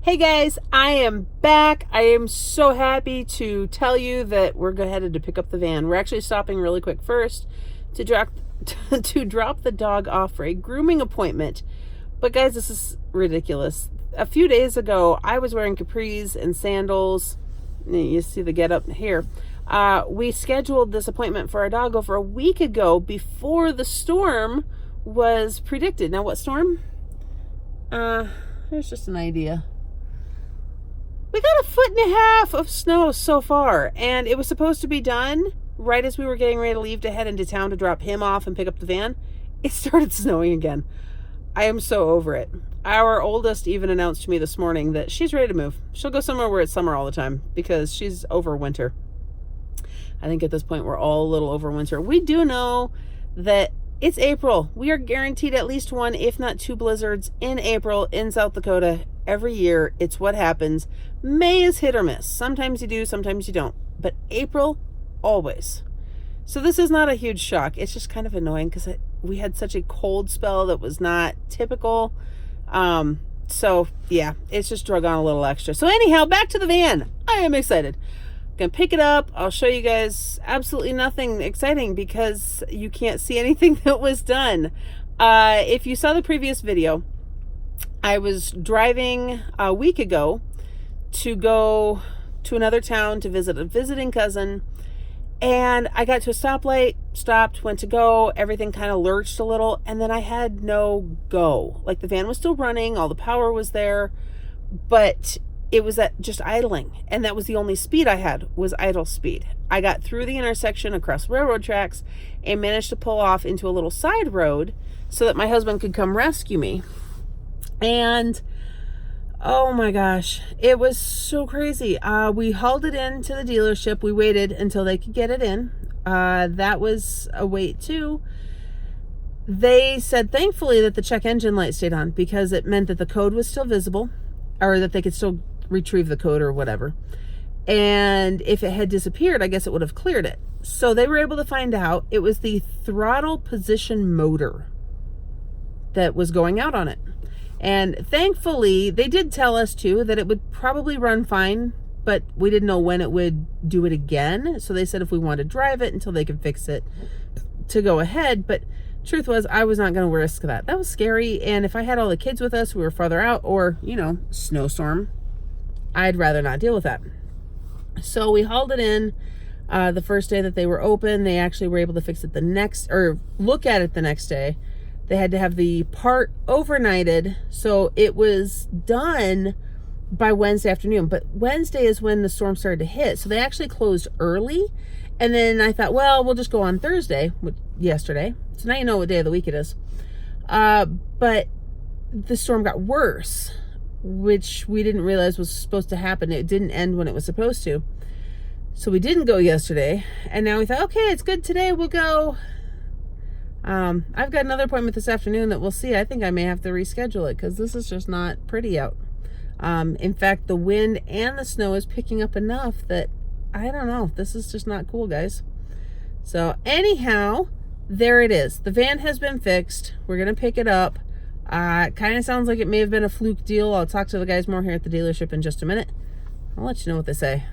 Hey guys, I am back. I am so happy to tell you that we're headed to pick up the van. We're actually stopping really quick first to drop to drop the dog off for a grooming appointment. But guys, this is ridiculous. A few days ago, I was wearing capris and sandals. You see the get up here. We scheduled this appointment for our dog over a week ago before the storm was predicted. Now, what storm? There's just an idea. We got 1.5 feet of snow so far, and it was supposed to be done right as we were getting ready to leave to head into town to drop him off and pick up the van. It started snowing again. I am so over it. Our oldest even announced to me this morning that she's ready to move. She'll go somewhere where it's summer all the time because she's over winter. I think at this point we're all a little over winter. We do know that it's April. We are guaranteed at least one, if not two blizzards in April in South Dakota every year. It's what happens. May is hit or miss. Sometimes you do, sometimes you don't. But April, always. So this is not a huge shock. It's just kind of annoying because we had such a cold spell that was not typical. So yeah, it's just drug on a little extra. So anyhow, back to the van. I am excited. Gonna pick it up. I'll show you guys absolutely nothing exciting because you can't see anything that was done. If you saw the previous video, I was driving a week ago to go to another town to visit a visiting cousin, and I got to a stoplight, stopped, went to go, everything kind of lurched a little, and then I had no go. Like, the van was still running, all the power was there, but it was at just idling, and that was the only speed I had, was idle speed. I got through the intersection across railroad tracks and managed to pull off into a little side road so that my husband could come rescue me. And oh my gosh, it was so crazy. We hauled it into the dealership. We waited until they could get it in. That was a wait too. They said thankfully that the check engine light stayed on because it meant that the code was still visible, or that they could still retrieve the code or whatever. And if it had disappeared, I guess it would have cleared it. So they were able to find out it was the throttle position motor that was going out on it. And thankfully, they did tell us too that it would probably run fine, but we didn't know when it would do it again. So they said if we wanted to drive it until they could fix it, to go ahead. But truth was, I was not going to risk that. That was scary. And if I had all the kids with us, we were farther out, or, you know, snowstorm, I'd rather not deal with that. So we hauled it in the first day that they were open. They actually were able to fix it look at it the next day. They had to have the part overnighted, so it was done by Wednesday afternoon. But Wednesday is when the storm started to hit, so they actually closed early. And then I thought, well, we'll just go on Thursday, yesterday. So now you know what day of the week it is. But the storm got worse, which we didn't realize was supposed to happen. It didn't end when it was supposed to. So we didn't go yesterday. And now we thought, okay, it's good today, we'll go. I've got another appointment this afternoon that we'll see. I think I may have to reschedule it because this is just not pretty out. In fact, the wind and the snow is picking up enough that, I don't know, this is just not cool, guys. So anyhow, there it is. The van has been fixed. We're going to pick it up. It kind of sounds like it may have been a fluke deal. I'll talk to the guys more here at the dealership in just a minute. I'll let you know what they say.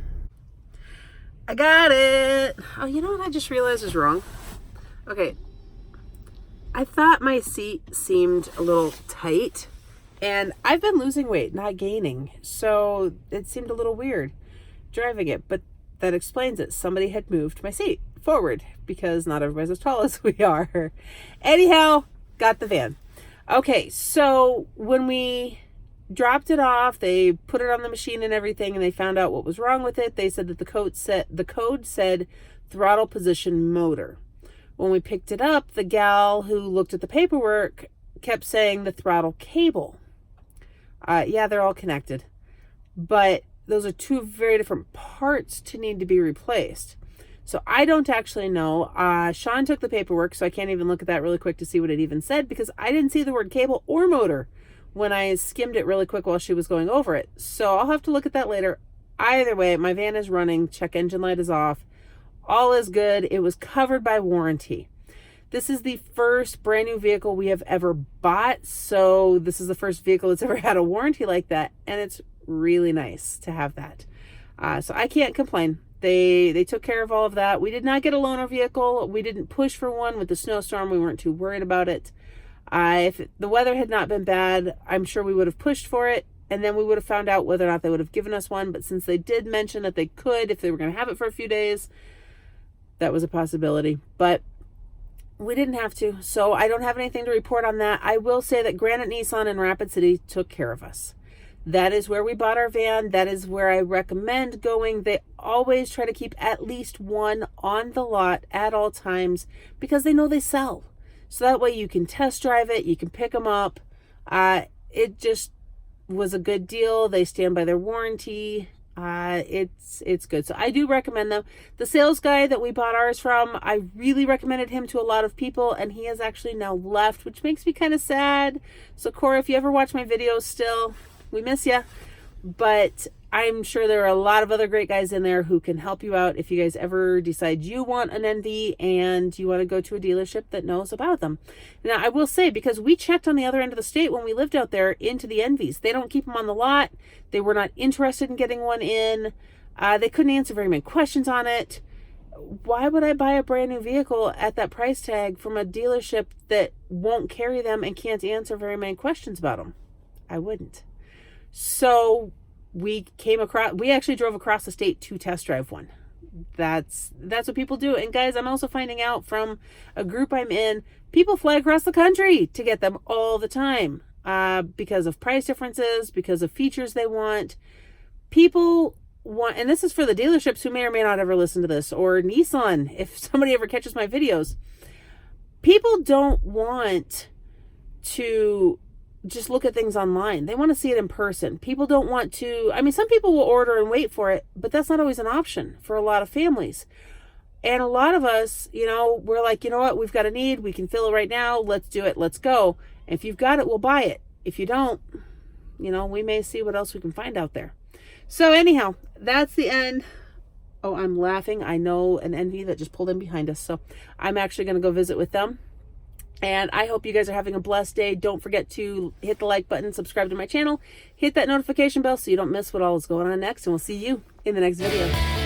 I got it. Oh, you know what I just realized is wrong? Okay. I thought my seat seemed a little tight, and I've been losing weight, not gaining. So it seemed a little weird driving it, but that explains it. Somebody had moved my seat forward because not everybody's as tall as we are. Anyhow, got the van. Okay, so when we dropped it off, they put it on the machine and everything, and they found out what was wrong with it. They said that the code said throttle position motor. When we picked it up, the gal who looked at the paperwork kept saying the throttle cable. Yeah, they're all connected, but those are two very different parts to need to be replaced. So I don't actually know. Sean took the paperwork, so I can't even look at that really quick to see what it even said because I didn't see the word cable or motor when I skimmed it really quick while she was going over it. So I'll have to look at that later. Either way, my van is running. Check engine light is off. All is good. It was covered by warranty. This is the first brand new vehicle we have ever bought. So this is the first vehicle that's ever had a warranty like that. And it's really nice to have that. So I can't complain. They took care of all of that. We did not get a loaner vehicle. We didn't push for one with the snowstorm. We weren't too worried about it. If the weather had not been bad, I'm sure we would have pushed for it, and then we would have found out whether or not they would have given us one. But since they did mention that they could, if they were going to have it for a few days, that was a possibility. But we didn't have to, so I don't have anything to report on that. I will say that Granite Nissan in Rapid City took care of us. That is where we bought our van. That is where I recommend going. They always try to keep at least one on the lot at all times because they know they sell. So that way you can test drive it, you can pick them up. It just was a good deal. They stand by their warranty. It's good. So I do recommend them. The sales guy that we bought ours from, I really recommended him to a lot of people, and he has actually now left, which makes me kind of sad. So Cora, if you ever watch my videos still, we miss you. But I'm sure there are a lot of other great guys in there who can help you out if you guys ever decide you want an NV and you want to go to a dealership that knows about them. Now, I will say, because we checked on the other end of the state when we lived out there into the NVs, they don't keep them on the lot. They were not interested in getting one in. They couldn't answer very many questions on it. Why would I buy a brand new vehicle at that price tag from a dealership that won't carry them and can't answer very many questions about them? I wouldn't. So we actually drove across the state to test drive one. That's what people do. And guys, I'm also finding out from a group I'm in, people fly across the country to get them all the time, because of price differences, because of features they want. People want, and this is for the dealerships who may or may not ever listen to this, or Nissan, if somebody ever catches my videos. People don't want to just look at things online. They want to see it in person. People don't want to, I mean, some people will order and wait for it, but that's not always an option for a lot of families. And a lot of us, we're like, you know what, we've got a need, we can fill it right now, let's do it, let's go. And if you've got it, we'll buy it. If you don't, we may see what else we can find out there. So anyhow, that's the end. Oh, I'm laughing. I know an NV that just pulled in behind us. So I'm actually going to go visit with them. And I hope you guys are having a blessed day. Don't forget to hit the like button, subscribe to my channel, hit that notification bell so you don't miss what all is going on next. And we'll see you in the next video.